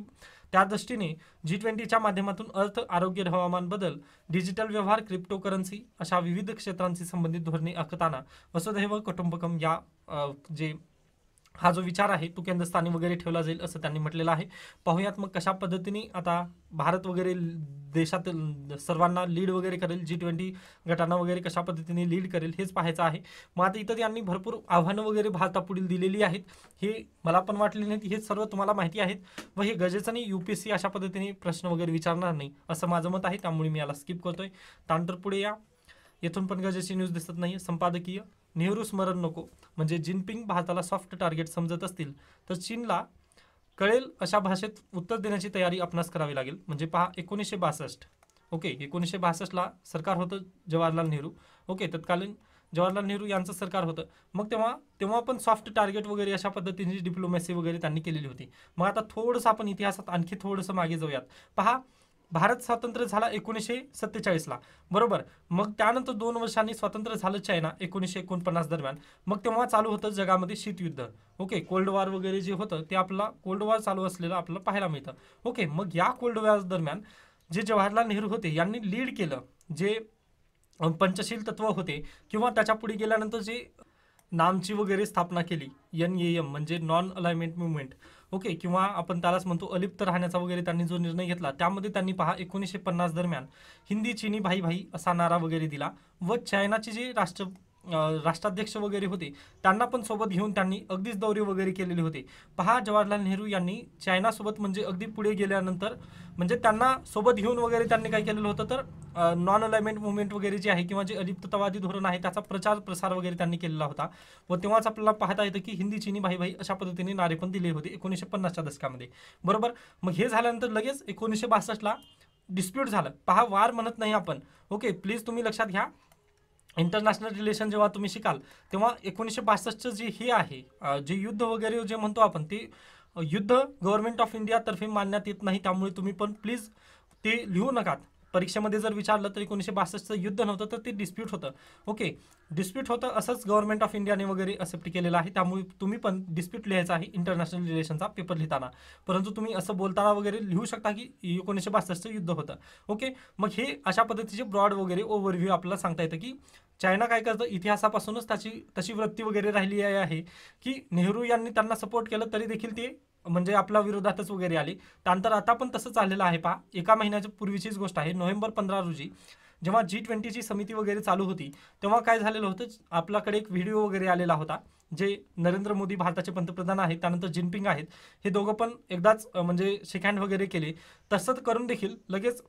त्या दृष्टीने G20च्या माध्यमातून अर्थ, आरोग्य, हवामान बदल, डिजिटल व्यवहार, क्रिप्टोकरन्सी अशा विविध क्षेत्रांशी संबंधित धोरणे आखताना वसुधैव कुटुंबकम या जे हा जो विचार आहे तो केंद्रस्थानी वगैरे ठेवला जाईल असं त्यांनी म्हटलेलं आहे. पाहूयात मग कशा पद्धतीने आता भारत वगैरे देशातील सर्वांना लीड वगैरे करेल, G20 गटांना वगैरे कशा पद्धतीने लीड करेल हेच पाहायचं आहे. मग आता इथं त्यांनी भरपूर आव्हानं वगैरे भारतापुढील दिलेली आहेत. हे मला पण वाटले नाहीत, हे सर्व तुम्हाला माहिती आहेत व हे गरजेचं नाही. UPSC अशा पद्धतीने प्रश्न वगैरे विचारणार नाही असं माझं मत आहे, त्यामुळे मी याला स्किप करतोय. त्यानंतर पुढे या, येथून पण गरजेची न्यूज दिसत नाही. संपादकीय, नेहरू स्मरण नको, म्हणजे जिनपिंग भारताला सॉफ्ट टार्गेट समजत असतील तर चीनला कळेल अशा भाषेत उत्तर देण्याची तयारी आपणास करावी लागेल. म्हणजे पहा 1962, ओके 1962ला सरकार होतं जवाहरलाल नेहरू, ओके तत्कालीन जवाहरलाल नेहरू यांचं सरकार होतं. मग तेव्हा पण सॉफ्ट टार्गेट वगैरे अशा पद्धतीने डिप्लोमॅसी वगैरे त्यांनी केलेली होती. मग आता थोडंसं आपण इतिहासात आणखी थोडंसं मागे जाऊयात. पहा, भारत स्वातंत्र्य झाला 1947ला, बरोबर. मग त्यानंतर 2 वर्षांनी स्वातंत्र्य झालं चायना 1949 दरम्यान. मग तेव्हा चालू होतं जगामध्ये शीतयुद्ध, ओके कोल्ड वॉर वगैरे जे होतं ते आपला कोल्ड वॉर चालू असलेलं आपल्याला पाहायला मिळतं. ओके, मग या कोल्ड वॉर दरम्यान जे जवाहरलाल नेहरू होते यांनी लीड केलं, जे पंचशील तत्व होते किंवा त्याच्या पुढे गेल्यानंतर जे नामची वगैरे स्थापना केली, NAM म्हणजे नॉन अलाइनमेंट मुवमेंट, ओके किंवा आपण त्यालाच म्हणतो अलिप्त राहण्याचा वगैरे त्यांनी जो निर्णय घेतला, त्यामध्ये त्यांनी पहा 1950 दरम्यान हिंदी चीनी भाई भाई असा नारा वगैरे दिला व चायनाचे जे राष्ट्राध्यक्ष वगैरे होते त्यांना पण सोबत घेऊन त्यांनी अगदीच दौरे वगैरे केलेले होते. पहा, जवाहरलाल नेहरू यांनी चायनासोबत म्हणजे अगदी पुढे गेल्यानंतर म्हणजे त्यांना सोबत घेऊन वगैरे त्यांनी काय केलेलं होतं तर नॉन अलाइनमेंट मुवमेंट वगैरे जे आहे किंवा जे अलिप्ततावादी धोरण आहे त्याचा प्रचार प्रसार वगैरे त्यांनी केलेला होता. व तेव्हाच आपल्याला पाहता येतं की हिंदी चीनी भाई भाई अशा पद्धतीने नारे पण दिले होते 1950च्या दशकामध्ये, बरोबर. मग हे झाल्यानंतर लगेच 1962ला डिस्प्यूट झालं. पहा, वार म्हणत नाही आपण, ओके प्लीज तुम्ही लक्षात घ्या. इंटरनॅशनल रिलेशन जेव्हा तुम्ही शिकाल तेव्हा 1962चं जे हे आहे जे युद्ध वगैरे जे म्हणतो आपण ते युद्ध गव्हर्नमेंट ऑफ इंडिया तर्फे मानण्यात येत नाही. त्यामुळे तुम्ही पण प्लीज ते लिहू नका. परीक्षेमध्ये जर विचारलं तर 1962चं युद्ध नव्हतं तर ते डिस्प्यूट होतं, ओके डिस्प्यूट होतं असंच गव्हर्नमेंट ऑफ इंडियाने वगैरे एक्सेप्ट केलेलं आहे. त्यामुळे तुम्ही पण डिस्प्यूट लिहायचा आहे इंटरनॅशनल रिलेशनचा पेपर लिहिताना, परंतु तुम्ही असं बोलताना वगैरे लिहू शकता की 1962चं युद्ध होतं, ओके. मग हे अशा पद्धतीचे ब्रॉड वगैरे ओव्हरव्ह्यू आपल्याला सांगता येतं की चायना काय करतं, इतिहासापासूनच तशी वृत्ती वगैरे राहिली आहे की नेहरू यांनी त्यांना सपोर्ट केलं तरी देखील ते म्हणजे आपल्या विरोधातच वगैरे आले. त्यानंतर आता पण तसं चाललेलं आहे. पहा, एका महिन्याच्या पूर्वीचीच गोष्ट आहे, नोव्हेंबर 15 रोजी जेव्हा G20ची समिती वगैरे चालू होती तेव्हा काय झालेलं होतं, आपल्याकडे एक व्हिडिओ वगैरे आलेला होता. जे नरेंद्र मोदी भारताचे पंतप्रधान आहेत, त्यानंतर जिनपिंग आहेत, हे दोघं पण एकदाच म्हणजे शेक हँड वगैरे केले. तसंच करून देखील लगेच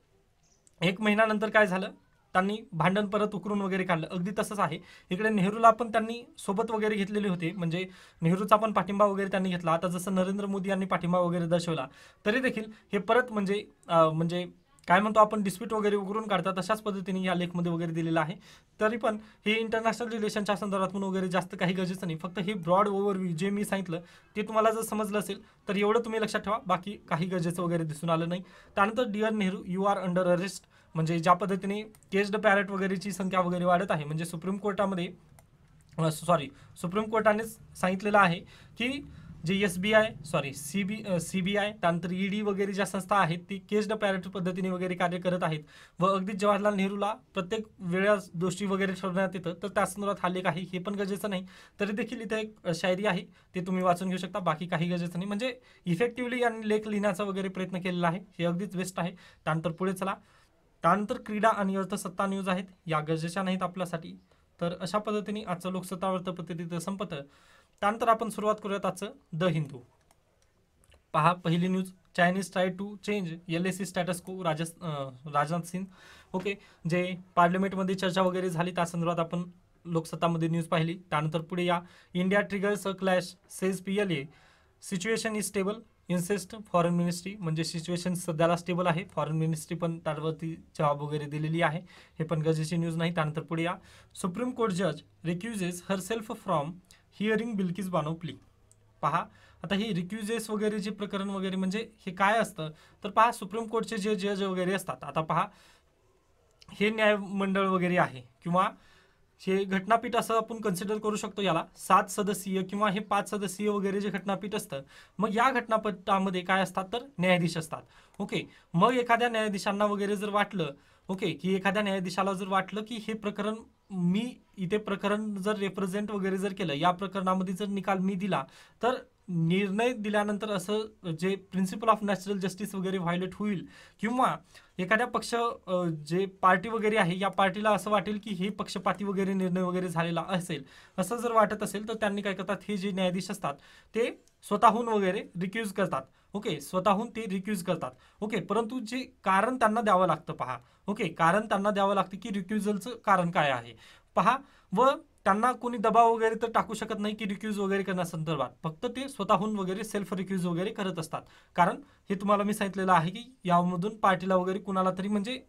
1 महिन्यानंतर काय झालं, त्यांनी भांडण परत उकरून वगैरे काढलं. अगदी तसंच आहे इकडे. नेहरूला पण त्यांनी सोबत वगैरे घेतलेले होते, म्हणजे नेहरूचा पण पाठिंबा वगैरे त्यांनी घेतला. आता जसं नरेंद्र मोदी यांनी पाठिंबा वगैरे दर्शवला तरी देखील हे परत म्हणजे काय म्हणतो आपण डिस्प्यूट वगैरे उकरून काढतात. तशाच पद्धतीने या लेखमध्ये वगैरे दिलेलं आहे. तरी पण हे इंटरनॅशनल रिलेशनच्या संदर्भातून वगैरे जास्त काही गरजेचं नाही. फक्त हे ब्रॉड ओव्हरव्ह्यू जे मी सांगितलं ते तुम्हाला जर समजलं असेल तर एवढं तुम्ही लक्षात ठेवा, बाकी काही गरजेचं वगैरे दिसून आलं नाही. त्यानंतर dear Nehru you are under arrest, म्हणजे ज्या पद्धतीने केस्ड पॅरेट वगैरेची संख्या वगैरे वाढत आहे, म्हणजे सुप्रीम कोर्टानेच सांगितलेलं आहे की जे CBI त्यानंतर ED वगैरे ज्या संस्था आहेत ती केस्ड पॅरेट पद्धतीने वगैरे कार्य करत आहेत व अगदी जवाहरलाल नेहरूला प्रत्येक वेळेस दोषी वगैरे ठरवण्यात येतं. तर त्या संदर्भात हा लेख आहे, हे पण गरजेचं नाही. तरी देखील इथे एक शायरी आहे ते तुम्ही वाचून घेऊ शकता, बाकी काही गरजेचं नाही. म्हणजे इफेक्टिव्हली यांनी लेख लिहिण्याचा वगैरे प्रयत्न केलेला आहे, हे अगदीच बेस्ट आहे. त्यानंतर पुढे चला. त्यानंतर क्रीडा आणि अर्थसत्ता न्यूज आहेत, या गरजेच्या नाहीत आपल्यासाठी. तर अशा पद्धतीने आजचं लोकसत्ता वृत्तपत्र तिथं संपतं. त्यानंतर आपण सुरुवात करूयात आजचं द हिंदू. पहा पहिली news, Chinese try to change LAC status quo, Rajnath Singh. Okay, जे पार्लमेंटमध्ये चर्चा वगैरे झाली त्या संदर्भात आपण लोकसत्तामध्ये न्यूज पाहिली. त्यानंतर पुढे या, India triggers a clash says PLA, situation is stable insist foreign ministry. म्हणजे सिच्युएशन सध्याला स्टेबल आहे, फॉरेन मिनिस्ट्री पण त्यावरती जबाब वगैरे दिलेली आहे. हे पण गरजेची न्यूज नाही. त्यानंतर पुढे या, सुप्रीम कोर्ट जज recuses herself from hearing Bilkis Bano plea. पहा आता हे रिक्युजेस वगैरे जे प्रकरण वगैरे म्हणजे हे काय असतं, तर पहा सुप्रीम कोर्टचे जे जज वगैरे असतात, आता पहा हे न्यायमंडळ वगैरे आहे किंवा हे घटनापीठ असं आपण कन्सिडर करू शकतो याला, 7 सदस्यीय किंवा हे 5 सदस्यीय वगैरे जे घटनापीठ असतं, मग या घटनापीठामध्ये काय असतात तर न्यायाधीश असतात. ओके, मग एखाद्या न्यायाधीशांना वगैरे जर वाटलं, ओके, की एखाद्या न्यायाधीशाला जर वाटलं की हे प्रकरण मी इथे प्रकरण जर रिप्रेझेंट वगैरे जर केलं, या प्रकरणामध्ये जर निकाल मी दिला, तर निर्णय दिल्यानंतर असं जे प्रिन्सिपल ऑफ नॅचरल जस्टिस वगैरे व्हायोलेट होईल किंवा एखाद्या पक्ष जे पार्टी वगैरे आहे या पार्टीला असं वाटेल की हे पक्षपाती वगैरे निर्णय वगैरे झालेला असेल, असं जर वाटत असेल तर त्यांनी काय करतात, हे जे न्यायाधीश असतात ते स्वतःहून वगैरे रिक्यूज करतात. ओके, स्वतःहून ते रिक्यूज करतात. ओके, परंतु जे कारण त्यांना द्यावं लागतं पहा. ओके, कारण त्यांना द्यावं लागतं की रिक्युजलचं कारण काय आहे पहा, व त्यांना कोणी दबाव वगैरे तर टाकू शकत नाही की रिक्यूज वगैरे करण्यासंदर्भात, फक्त ते स्वतःहून वगैरे सेल्फ रिक्यूज वगैरे करत असतात. कारण हे तुम्हाला मी सांगितलेलं आहे की यामधून पार्टीला वगैरे कुणाला तरी म्हणजे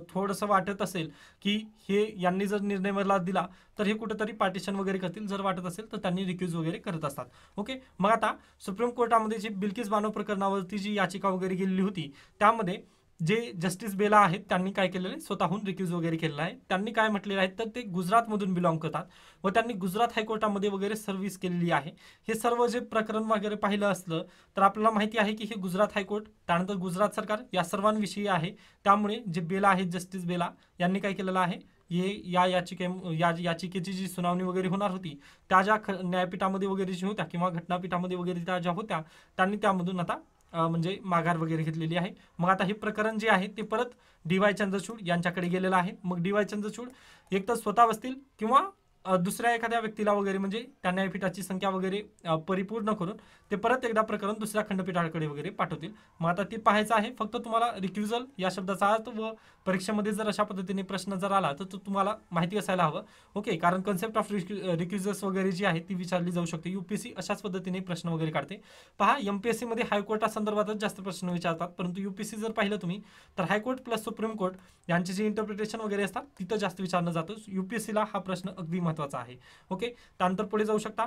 थोडंसं वाटत असेल की हे यांनी जर निर्णय मला दिला तर हे कुठेतरी पार्टिशन वगैरे करतील, जर वाटत असेल तर त्यांनी रिक्यूज वगैरे करत असतात. ओके, मग आता सुप्रीम कोर्टामध्ये जी बिल्किस बानो प्रकरणावरती जी याचिका वगैरे गेलेली होती, त्यामध्ये जे जस्टिस बेला आहेत त्यांनी काय केलेलं आहे, स्वतःहून रिक्यूज वगैरे केलेलं आहे. त्यांनी काय म्हटलेलं आहे तर ते गुजरातमधून बिलॉंग करतात व त्यांनी गुजरात हायकोर्टामध्ये वगैरे सर्व्हिस केलेली आहे. हे सर्व जे प्रकरण वगैरे पाहिलं असलं तर आपल्याला माहिती आहे की हे गुजरात हायकोर्ट, त्यानंतर गुजरात सरकार या सर्वांविषयी आहे. त्यामुळे जे बेला आहेत, जस्टिस बेला यांनी काय केलेलं आहे, हे या याचिकेची जी सुनावणी वगैरे होणार होती त्या ज्या न्यायपीठामध्ये वगैरे जी होत्या किंवा घटनापीठामध्ये वगैरे त्या ज्या होत्या, त्यांनी त्यामधून आता म्हणजे माघार वगैरे घेतलेली आहे. मग आता हे प्रकरण जे आहे ते परत DY चंद्रचूड यांच्याकडे गेलेलं आहे. मग DY चंद्रचूड एक तर स्वतः बसतील किंवा दुसऱ्या एखाद्या व्यक्तीला वगैरे म्हणजे त्या न्यायपीठाची संख्या वगैरे परिपूर्ण करून ते परत एकदा प्रकरण दुसऱ्या खंडपीठाकडे वगैरे पाठवतील. मग आता ते पाहायचं आहे. फक्त तुम्हाला रिक्युजल या शब्दाचा अर्थ व परीक्षेमध्ये जर अशा पद्धतीने प्रश्न जर आला तर तुम्हाला माहिती असायला हवं. ओके, कारण कन्सेप्ट ऑफ रिक्युजल्स वगैरे जी आहे ती विचारली जाऊ शकते. UPSC अशाच पद्धतीने प्रश्न वगैरे काढते. पहा, MPSC मध्ये हायकोर्टासंदर्भातच जास्त प्रश्न विचारतात, परंतु UPSC जर पाहिलं तुम्ही तर हायकोर्ट प्लस सुप्रीम कोर्ट यांचे जे इंटरप्रिटेशन वगैरे असतात तिथं जास्त विचारलं जातं. UPSCला हा प्रश्न अगदी महत्त्वाचा आहे. ओके, त्यानंतर पुढे जाऊ शकता.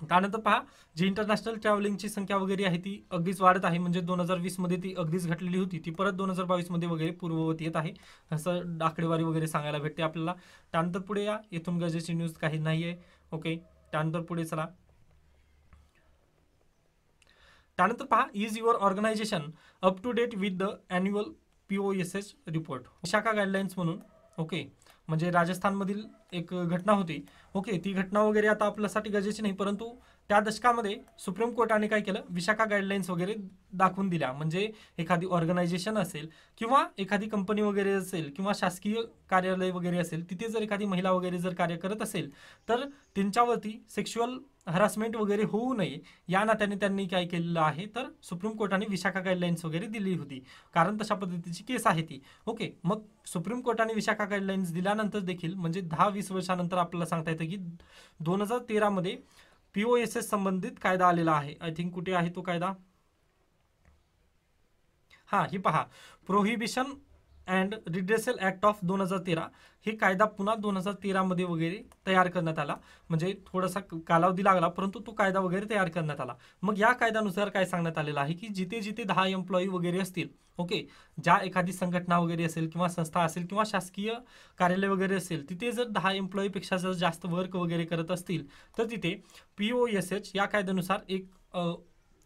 त्यानंतर पहा, जी इंटरनॅशनल ट्रॅव्हलिंगची संख्या वगैरे आहे ती अगदीच वाढत आहे. म्हणजे 2020 मध्ये ती अगदीच घटलेली होती, ती परत 2022 मध्ये वगैरे पूर्ववत येत आहे, असं आकडेवारी वगैरे सांगायला भेटते आपल्याला. त्यानंतर पुढे या, इथून गरजेची न्यूज काही नाही आहे. ओके, त्यानंतर पुढे चला. त्यानंतर पहा, is your organisation up to date with the annual POSH report, Vishakha guidelines म्हणून. ओके, म्हणजे राजस्थानमधील एक घटना होती. ओके, ती घटना वगैरे आता आपल्यासाठी गरजेची नाही, परंतु त्या दशकामध्ये सुप्रीम कोर्टाने काय केलं, विशाखा गाईडलाईन्स वगैरे दाखवून दिल्या. म्हणजे एखादी ऑर्गनायझेशन असेल किंवा एखादी कंपनी वगैरे असेल किंवा शासकीय कार्यालय वगैरे असेल, तिथे जर एखादी महिला वगैरे जर कार्य करत असेल तर त्यांच्यावरती सेक्शुअल हरासमेंट वगैरे होऊ नये या नात्याने त्यांनी काय केलेलं आहे, तर सुप्रीम कोर्टाने विशाखा गाईडलाईन्स वगैरे दिली होती, कारण तशा पद्धतीची केस आहे ती. ओके, मग सुप्रीम कोर्टाने विशाखा गाईडलाईन्स दिल्यानंतर देखील म्हणजे 10-20 वर्षानंतर आपल्याला सांगता येतं की 2013 मध्ये POSH संबंधित कायदा आलेला आहे. आय थिंक कुठे आहे तो कायदा, हा ही पहा, prohibition and redressal act of 2013. हे कायदा पुन्हा 2013 मध्ये वगैरे तयार करण्यात आला. म्हणजे थोडासा कालावधी लागला, परंतु तो कायदा वगैरे तयार करण्यात आला. मग या कायद्यानुसार काय सांगण्यात आलेलं आहे की जिथे जिथे 10 एम्प्लॉई वगैरे असतील, ओके, ज्या एखादी संघटना वगैरे असेल किंवा संस्था असेल किंवा शासकीय कार्यालय वगैरे असेल, तिथे जर 10 एम्प्लॉईपेक्षा जर जास्त वर्क वगैरे करत असतील तर तिथे POSH या कायद्यानुसार एक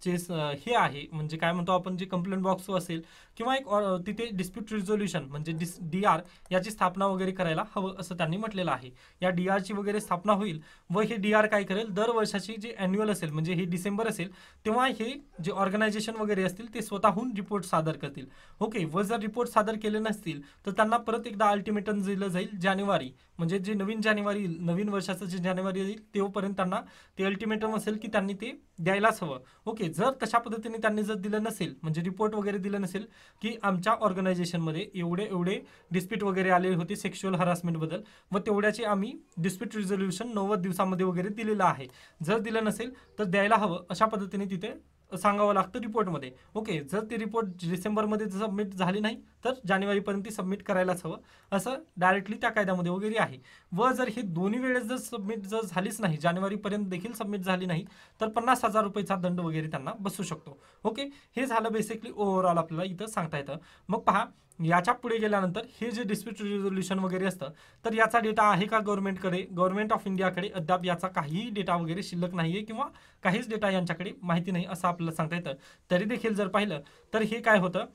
जे हे आहे, म्हणजे काय म्हणतो आपण, जे कंप्लेंट बॉक्स असेल किंवा एक तिथे डिस्प्यूट रिझोल्युशन म्हणजे DR याची स्थापना वगैरे करायला हवं असं त्यांनी म्हटलेलं आहे. या DRची वगैरे स्थापना होईल व हे DR काय करेल, दरवर्षाची जे ॲन्युअल असेल म्हणजे हे डिसेंबर असेल तेव्हा हे जे ऑर्गनायझेशन वगैरे असतील ते स्वतःहून रिपोर्ट सादर करतील. ओके, व जर रिपोर्ट सादर केले नसतील तर त्यांना परत एकदा अल्टिमेटम दिलं जाईल. जानेवारी म्हणजे जे नवीन वर्षाचं जे जानेवारी येईल तेव्हापर्यंत त्यांना ते अल्टिमेटम असेल की त्यांनी ते द्यायलाच हवं. ओके, जर तशा पद्धतीने त्यांनी जर दिलं नसेल, म्हणजे रिपोर्ट वगैरे दिलं नसेल की आमच्या ऑर्गनायझेशनमध्ये एवढे एवढे डिस्प्यूट वगैरे आले होते सेक्शुअल हरासमेंटबद्दल व तेवढ्याचे आम्ही डिस्प्यूट रिझोल्युशन 90 दिवसामध्ये वगैरे दिलेलं आहे, जर दिलं नसेल तर द्यायला हवं अशा पद्धतीने तिथे सांगावं लागतं रिपोर्टमध्ये. ओके, जर ती रिपोर्ट डिसेंबरमध्ये सबमिट झाली नाही तर जानेवारीपर्यंत ती सबमिट करायलाच हवं असं डायरेक्टली त्या कायद्यामध्ये वगैरे आहे. व जर हे दोन्ही वेळेस जर सबमिट जर झालीच नाही, जानेवारीपर्यंत देखील सबमिट झाली नाही तर 50,000 रुपयेचा दंड वगैरे त्यांना बसू शकतो. ओके, हे झालं बेसिकली ओव्हरऑल आपल्याला इथं सांगता येतं. मग पहा, याच्या पुढे गेल्यानंतर हे जे डिस्प्यूट रिझोल्युशन वगैरे असतं तर याचा डेटा आहे का गव्हर्नमेंटकडे? गव्हर्नमेंट ऑफ इंडियाकडे अद्याप याचा काहीही डेटा वगैरे शिल्लक नाहीये किंवा काहीच डेटा यांच्याकडे माहिती नाही असं आपल्याला सांगता येतं. तरी देखील जर पाहिलं तर हे काय होतं,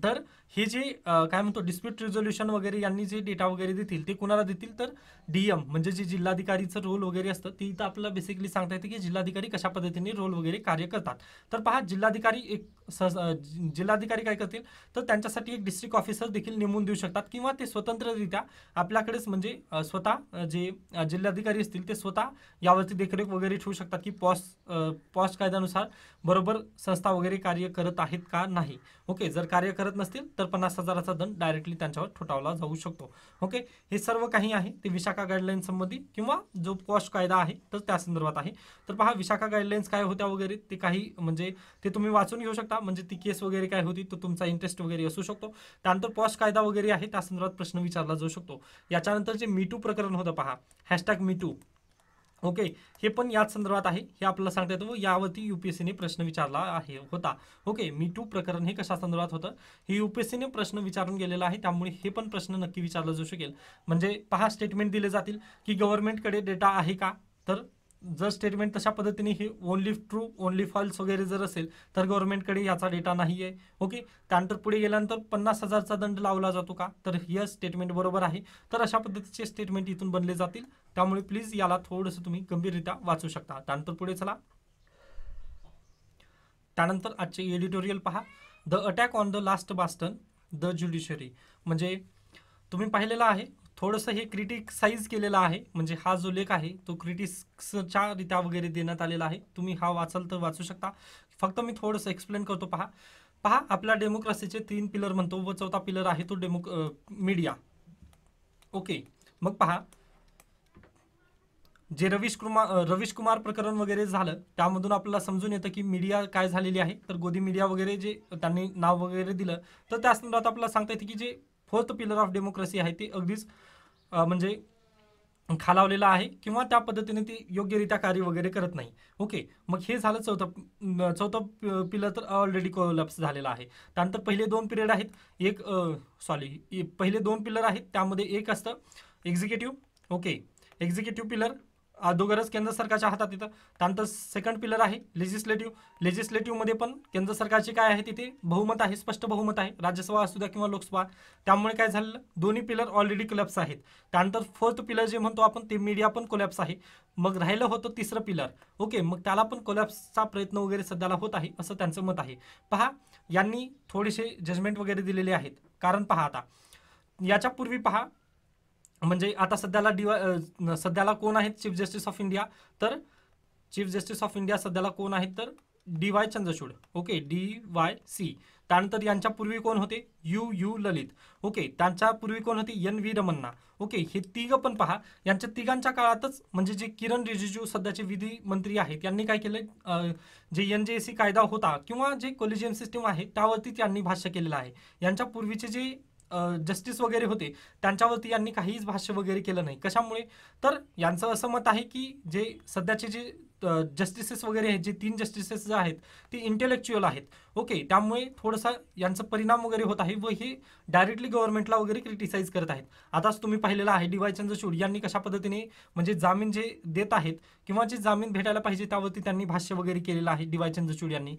तर हे जे काय म्हणतो डिस्प्यूट रिझोल्युशन वगैरे यांनी जे डेटा वगैरे देतील ते कुणाला देतील तर डीएम म्हणजे जे जिल्हाधिकारीचं रोल वगैरे असतं ते इथं आपल्याला बेसिकली सांगता येतं की जिल्हाधिकारी कशा पद्धतीने रोल वगैरे कार्य करतात. तर पहा, जिल्हाधिकारी काय करतील तर त्यांच्यासाठी एक डिस्ट्रिक्ट ऑफिसर देखील नेमून देऊ शकतात किंवा ते स्वतंत्ररित्या आपल्याकडेच म्हणजे स्वतः जे जिल्हाधिकारी असतील ते स्वतः यावरती देखरेख वगैरे ठेवू शकतात की पॉस्ट कायद्यानुसार बरोबर संस्था वगैरे कार्य करत आहेत का नाही. ओके, जर कार्य करत नसतील तर 50,000चा दंड डायरेक्टली त्यांच्यावर ठोठावला जाऊ शकतो. ओके, हे सर्व काही आहे ते विशाखा गाईडलाईन संबंधी किंवा जो पॉस्ट कायदा आहे तर त्या संदर्भात आहे. तर पहा, विशाखा गाईडलाईन्स काय होत्या वगैरे ते काही म्हणजे ते तुम्ही वाचून घेऊ शकता, म्हणजे ती केस वगैरे काय होती तो तुमचा इंटरेस्ट वगैरे असू शकतो. त्यानंतर पॉस्ट कायदा वगैरे आहे त्या संदर्भात प्रश्न विचारला जाऊ शकतो. याच्यानंतर जे मीटू प्रकरण होतं पहा, #मीटू. ओके, हे पण याच संदर्भात आहे हे आपल्याला सांगता येतं व यावरती युपीएससीने प्रश्न विचारला होता. ओके, मीटू प्रकरण हे कशा संदर्भात होतं हे युपीएससीने प्रश्न विचारून गेलेला आहे, त्यामुळे हे पण प्रश्न नक्की विचारला जाऊ शकेल. म्हणजे पहा, स्टेटमेंट दिले जातील की गव्हर्नमेंटकडे डेटा आहे का, तर जर स्टेटमेंट तशा पद्धतीने हे ओनली ट्रू ओनली फॉल्स वगैरे जर असेल तर गव्हर्नमेंटकडे याचा डेटा नाही आहे. ओके, त्यानंतर पुढे गेल्यानंतर 50,000चा दंड लावला जातो का, तर हे स्टेटमेंट बरोबर आहे. तर अशा पद्धतीचे स्टेटमेंट इथून बनले जातील, त्यामुळे प्लीज याला थोडंसं तुम्ही गंभीररित्या वाचू शकता. त्यानंतर पुढे चला, त्यानंतर आजचे एडिटोरियल पहा, the attack on the last बास्टन the judiciary. म्हणजे तुम्ही पाहिलेला आहे थोडंसं हे क्रिटिसाइज केलेलं आहे, म्हणजे हा जो लेख आहे तो क्रिटिक्सच्या रित्या वगैरे देण्यात आलेला आहे. तुम्ही हा वाचाल तर वाचू शकता, फक्त मी थोडंसं एक्सप्लेन करतो. पहा, आपल्या डेमोक्रेसीचे 3 पिलर म्हणतो व चौथा पिलर आहे तो मीडिया. ओके, मग पहा, जे रवीश कुमार प्रकरण वगैरे झालं त्यामधून आपल्याला समजून येतं की मीडिया काय झालेली आहे. तर गोदी मीडिया वगैरे जे त्यांनी नाव वगैरे दिलं तर त्या संदर्भात आपल्याला सांगता येतं की जे 4th पिलर ऑफ डेमोक्रेसी आहे ते अगदीच म्हणजे खालावलेलं आहे किंवा त्या पद्धतीने ती योग्यरित्या कार्य वगैरे करत नाही. ओके, मग हे झालं चौथं पिलर तर ऑलरेडी कोलॅप्स झालेला आहे. त्यानंतर पहिले 2 पिरियड आहेत, पहिले 2 पिलर आहेत त्यामध्ये एक असतं एक्झिक्युटिव्ह. ओके, एक्झिक्युटिव्ह पिलर अगोदरच केंद्र सरकारच्या हातात येतं. त्यानंतर सेकंड पिलर आहे लेजिस्लेटिव्हमध्ये पण केंद्र सरकारचे काय आहे तिथे बहुमत आहे, स्पष्ट बहुमत आहे, राज्यसभा असू द्या किंवा लोकसभा. त्यामुळे काय झालं, दोन्ही पिलर ऑलरेडी कोलॅप्स आहेत. त्यानंतर 4th पिलर जे म्हणतो आपण ते मीडिया पण कोलॅप्स आहे. मग राहिलं होतं 3रं पिलर. ओके, मग त्याला पण कोलॅप्सचा प्रयत्न वगैरे सध्याला होत आहे असं त्यांचं मत आहे. पहा, यांनी थोडेसे जजमेंट वगैरे दिलेले आहेत. कारण पहा, आता याच्यापूर्वी पहा, म्हणजे आता सध्याला कोण आहेत चीफ जस्टिस ऑफ इंडिया, तर चीफ जस्टिस ऑफ इंडिया सध्याला कोण आहेत तर DY चंद्रचूड. Okay, DYC. त्यानंतर यांच्यापूर्वी कोण होते, यू ललित. ओके, त्यांच्यापूर्वी कोण होते, NV रमन्ना. ओके, हे तिघं पण पहा, यांच्या तिघांच्या काळातच म्हणजे जे किरण रिजिजू सध्याचे विधी मंत्री आहेत यांनी काय केलं, जे NJC कायदा होता किंवा जे कोलिजियम सिस्टीम आहे त्यावरती त्यांनी भाष्य केलेलं आहे. यांच्या पूर्वीचे जे जस्टिस वगैरे होते त्यांच्यावरती यांनी काहीच भाष्य वगैरे केलं नाही. कशामुळे, तर यांचं असं मत आहे की जे सध्याचे जे जस्टिसेस वगैरे आहेत, जे 3 जस्टिसेस जे आहेत ते इंटेलेक्च्युअल आहेत. ओके, त्यामुळे थोडासा यांचा परिणाम वगैरे होत आहे व हे डायरेक्टली गव्हर्नमेंटला वगैरे क्रिटिसाइज करत आहेत. आताच तुम्ही पाहिलेलं आहे DY चंद्रचूड यांनी कशा पद्धतीने म्हणजे जामीन जे देत आहेत किंवा जे जामीन भेटायला पाहिजे त्यावरती त्यांनी भाष्य वगैरे केलेलं आहे DY चंद्रचूड यांनी.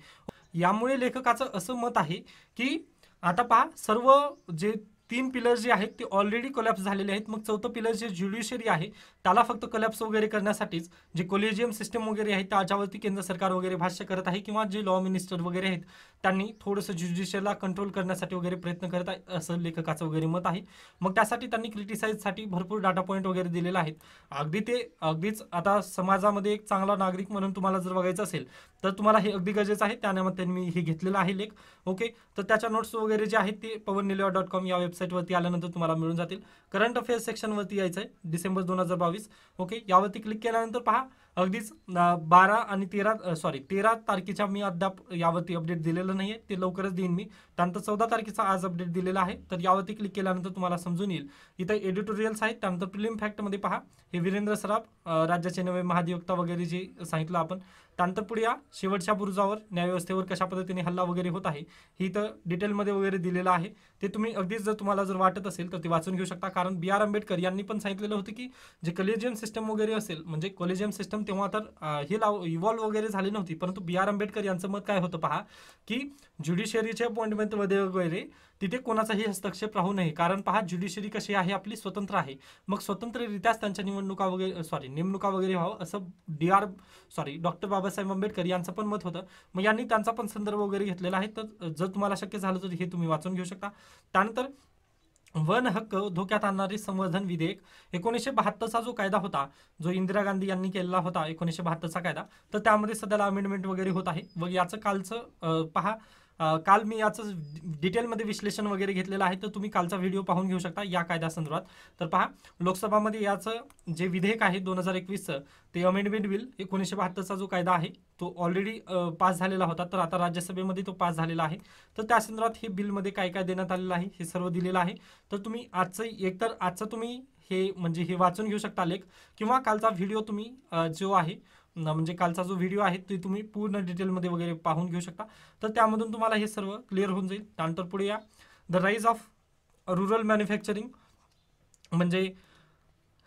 यामुळे लेखकाचं असं मत आहे की आता पहा, सर्व जे 3 पिलर जे आहेत ते ऑलरेडी कोलॅप्स झालेले आहेत. मग 4थं पिलर जे ज्युडिशरी आहे त्याला फक्त कोलॅप्स वगैरे करण्यासाठीच जे कोलेजियम सिस्टम वगैरे आहे त्याच्यावरती केंद्र सरकार वगैरे भाष्य करत आहे किंवा जे लॉ मिनिस्टर वगैरे आहेत त्यांनी थोडंसं ज्युडिशियलला कंट्रोल करण्यासाठी वगैरे प्रयत्न करत आहे असं लेखकाचं वगैरे मत आहे. मग त्यासाठी त्यांनी क्रिटिसाइजसाठी भरपूर डाटा पॉईंट वगैरे दिलेले आहेत. अगदीच आता समाजामध्ये एक चांगला नागरिक म्हणून तुम्हाला जर बघायचं असेल तर तुम्हाला हे अगदी गरजेचं आहे, त्यानिमित्ताने मी हे घेतलेलं आहे लेख. ओके, तर त्याच्या नोट्स वगैरे जे आहेत ते pawannilevar.com या वेबसाईटवरती आल्यानंतर तुम्हाला मिळून जातील. करंट अफेअर्स सेक्शनवरती यायचं आहे, डिसेंबर 2022. ओके, यावरती क्लिक केल्यानंतर पहा अगदीच 12 आणि 13 तारखेच्या मी अद्याप यावरती अपडेट दिलेलं नाही आहे, ते लवकरच देईन मी. त्यानंतर 14 तारखेचा आज अपडेट दिलेला आहे. तर यावरती क्लिक केल्यानंतर तुम्हाला समजून येईल. इथं एडिटोरियल्स आहेत. त्यानंतर प्रिलिम फॅक्टमध्ये पहा हे वीरेंद्र सराफ, राज्याचे नवे महाधिवक्ता वगैरे जे सांगितलं आपण. त्यानंतर पुढे या शेवटच्या बुरुजावर न्यायव्यवस्थेवर कशा पद्धतीने हल्ला वगैरे होत आहे हे इथं डिटेलमध्ये वगैरे दिलेलं आहे. ते तुम्ही अगदीच जर तुम्हाला जर वाटत असेल तर ते वाचून घेऊ शकता. कारण B.R. आंबेडकर यांनी पण सांगितलेलं होतं की जे कॉलेजियम सिस्टम वगैरे असेल, म्हणजे कॉलेजियम सिस्टम तेव्हा तर हे इव्हॉल्व्ह वगैरे झाली नव्हती, परंतु B.R. आंबेडकर यांचं मत काय होतं पहा, की ज्युडिशियरीच्या अपॉइंटमेंटमध्ये वगैरे तिथे कोणाचाही हस्तक्षेप राहू नये. कारण पहा ज्युडिशरी कशी आहे आपली स्वतंत्र आहे, मग स्वतंत्ररित्याच त्यांच्या नेमणुका वगैरे व्हावं असं डॉक्टर बाबासाहेब आंबेडकर यांचं पण मत होतं. मग यांनी त्यांचा पण संदर्भ वगैरे घेतलेला आहे. तर जर तुम्हाला शक्य झालं तर हे तुम्ही वाचून घेऊ शकता. त्यानंतर वन हक्क धोक्यात आणणारे संवर्धन विधेयक 1972चा जो कायदा होता, जो इंदिरा गांधी यांनी केलेला होता 1972चा कायदा, तर त्यामध्ये सध्याला अमेंडमेंट वगैरे होत आहे. व याचं कालचं पहा काल मी याचं डिटेलमध्ये विश्लेषण वगैरे घेतलेलं आहे, तर तुम्ही कालचा व्हिडिओ पाहून घेऊ शकता या कायद्यासंदर्भात. तर पहा लोकसभामध्ये याचं जे विधेयक आहे 2021चं ते अमेंडमेंट बिल 1972चा जो कायदा आहे तो ऑलरेडी पास झालेला होता. तर आता राज्यसभेमध्ये तो पास झालेला आहे. तर त्या संदर्भात हे बिलमध्ये काय काय देण्यात आलेलं आहे हे सर्व दिलेलं आहे. तर तुम्ही आजचं तुम्ही हे हे वाचून घेऊ शकता लेख, किंवा कालचा व्हिडिओ तुम्ही जो आहे म्हणजे कालचा जो व्हिडिओ आहे तो तुम्ही पूर्ण डिटेलमध्ये वगैरे पाहून घेऊ शकता. तर त्यामधून तुम्हाला हे सर्व क्लिअर होऊन जाईल. त्यानंतर पुढे या the rise of rural manufacturing, म्हणजे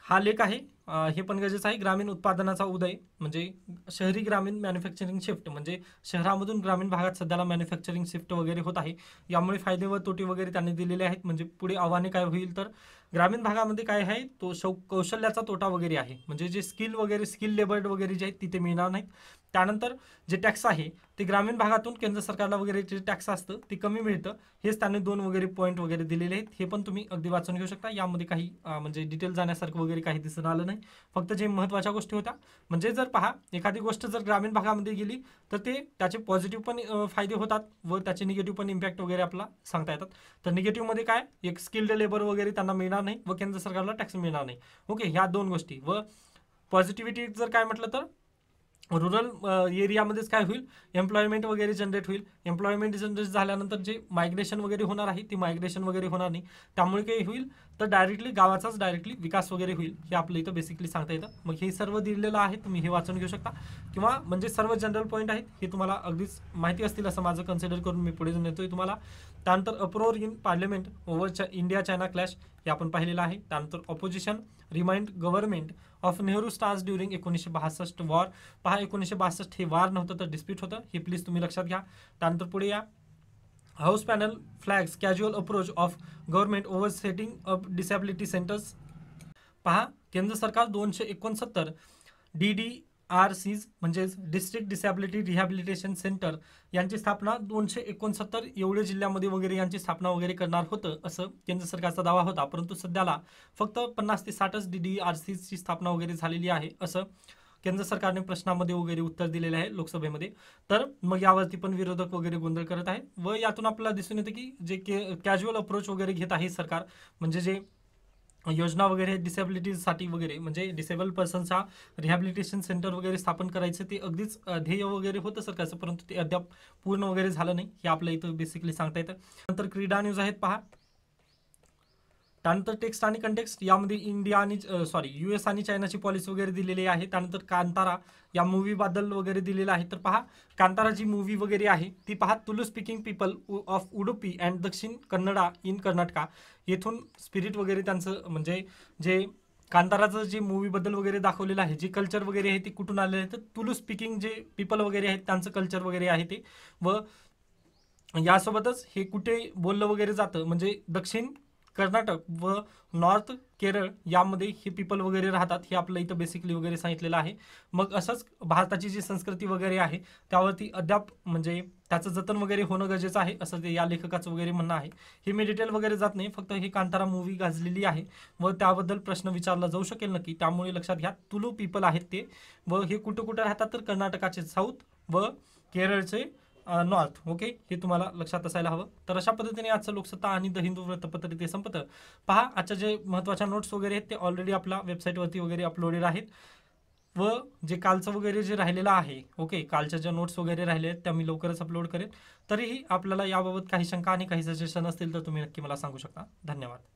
हा लेख आहे. हे पण गरजेचं आहे. ग्रामीण उत्पादनाचा उदय, म्हणजे शहरी ग्रामीण मॅन्युफॅक्चरिंग शिफ्ट, म्हणजे शहरामधून ग्रामीण भागात सध्याला मॅन्युफॅक्चरिंग शिफ्ट वगैरे होत आहे. यामुळे फायदे व तोटे वगैरे त्यांनी दिलेले आहेत. म्हणजे पुढे आव्हाने काय होईल, तर ग्रामीण भागामध्ये काय आहे तो कौशल्याचा तोटा वगैरे आहे, म्हणजे जे स्किल लेबर वगैरे जे आहेत तिथे मिळणार नाहीत. त्यानंतर जे टॅक्स आहे ते ग्रामीण भागातून केंद्र सरकारला वगैरे जे टॅक्स असतं ते कमी मिळतं. हेच त्यांनी 2 वगैरे पॉईंट वगैरे दिलेले आहेत. हे पण तुम्ही अगदी वाचून घेऊ शकता. यामध्ये काही म्हणजे डिटेल जाण्यासारखं वगैरे काही दिसून आलं नाही. फक्त जे महत्त्वाच्या गोष्टी होत्या, म्हणजे जर पहा एखादी गोष्ट जर ग्रामीण भागामध्ये गेली तर त्याचे पॉझिटिव्ह पण फायदे होतात व त्याचे निगेटिव्ह पण इम्पॅक्ट वगैरे आपला सांगता येतात. तर निगेटिव्हमध्ये काय, एक स्किल्ड लेबर वगैरे त्यांना मिळणार नाही व केंद्र सरकारला टॅक्स मिळणार नाही. ओके, ह्या 2 गोष्टी. व पॉझिटिव्हिटी जर काय म्हटलं तर रुरल एरियामध्येच काय होईल, एम्प्लॉयमेंट वगैरे जनरेट होईल. एम्प्लॉयमेंट जनरेट झाल्यानंतर जे मायग्रेशन वगैरे होणार आहे ती मायग्रेशन वगैरे होणार नाही. त्यामुळे काय होईल, तर गावाचाच डायरेक्टली विकास वगैरे होईल. हे आपलं इथं बेसिकली सांगता येतं. मग हे सर्व दिलेलं आहे, तुम्ही हे वाचून घेऊ शकता. किंवा म्हणजे सर्व जनरल पॉईंट आहेत हे तुम्हाला अगदीच माहिती असतील असं माझं कन्सिडर करून मी पुढे जाऊन येतोय तुम्हाला. त्यानंतर अप्रोर in parliament over India China clash हे आपण पाहिलेलं आहे. त्यानंतर opposition remind government of Nehru stars during 1962 war. पहा 1962 हे वार नव्हतं तर डिस्प्यूट होतं, हे प्लीज तुम्ही लक्षात घ्या. त्यानंतर पुढे या house panel flags casual approach of government over setting up disability centres. पहा केंद्र सरकार 269 DDRCs म्हणजेच डिस्ट्रिक्ट डिसॅबिलिटी रिहॅबिलिटेशन सेंटर यांची स्थापना 269 एवढे जिल्ह्यामध्ये वगैरे यांची स्थापना वगैरे करणार होतं असं केंद्र सरकारचा दावा होता. परंतु सध्याला फक्त 50 ते 60च DDRCची स्थापना वगैरे झालेली आहे असं केंद्र सरकारने प्रश्नामध्ये वगैरे उत्तर दिलेलं आहे लोकसभेमध्ये. तर मग यावरती पण विरोधक वगैरे गोंधळ करत आहे व यातून आपल्याला दिसून येतं की जे कॅज्युअल अप्रोच वगैरे घेत आहे सरकार, म्हणजे जे योजना वगैरे डिसेबिलिटीसाठी वगैरे, म्हणजे डिसेबल पर्सनचा रिहॅबिलिटेशन सेंटर वगैरे स्थापन करायचं ते अगदीच ध्येय वगैरे होतं सरकारचं, परंतु ते अद्याप पूर्ण वगैरे झालं नाही. हे आपल्या इथं बेसिकली सांगता येतं. नंतर क्रीडा न्यूज आहेत पहा. त्यानंतर टेक्स्ट आणि कंटेक्स्ट यामध्ये US आणि चायनाची पॉलिसी वगैरे दिलेली आहे. त्यानंतर कांतारा या मूवीबद्दल वगैरे दिलेलं आहे. तर पहा कांतारा जी मूवी वगैरे आहे ती पहा Tulu speaking people of Udupi and Dakshina Kannada in Karnataka येथून स्पिरिट वगैरे त्यांचं, म्हणजे जे कांताराचं जे मूवीबद्दल वगैरे दाखवलेलं आहे, जे कल्चर वगैरे आहे ते कुठून आलेलं आहे, तर तुलू स्पीकिंग जे पीपल वगैरे आहेत त्यांचं कल्चर वगैरे आहे ते. व यासोबतच हे कुठे बोललं वगैरे जातं, म्हणजे दक्षिण कर्नाटक व नॉर्थ केरळ यामध्ये हे पीपल वगैरे राहतात, हे आपलं इथं बेसिकली वगैरे सांगितलेलं आहे. मग असंच भारताची जी संस्कृती वगैरे आहे त्यावरती अद्याप म्हणजे त्याचं जतन वगैरे होणं गरजेचं आहे असं ते या लेखकाचं वगैरे म्हणणं आहे. हे मी डिटेल वगैरे जात नाही, फक्त ही कांतारा मूवी गाजलेली आहे व त्याबद्दल प्रश्न विचारला जाऊ शकेल नक्की. त्यामुळे लक्षात घ्या तुलू पीपल आहेत ते, व हे कुठं कुठं राहतात तर कर्नाटकाचे साऊथ व केरळचे नॉर्थ. ओके, हे तुम्हाला लक्षात असायला हवं. तर अशा पद्धतीने आजचं लोकसत्ता आणि द हिंदू वृत्तपत्र ते संपतं. पहा, आजच्या जे महत्त्वाच्या नोट्स वगैरे आहेत ते ऑलरेडी आपल्या वेबसाईटवरती वगैरे अपलोडेड आहेत. व जे कालचं वगैरे जे राहिलेलं आहे, ओके, कालच्या ज्या नोट्स वगैरे राहिले आहेत त्या मी लवकरच अपलोड करेन. तरीही आपल्याला याबाबत काही शंका आणि काही सजेशन असतील तर तुम्ही नक्की मला सांगू शकता. धन्यवाद.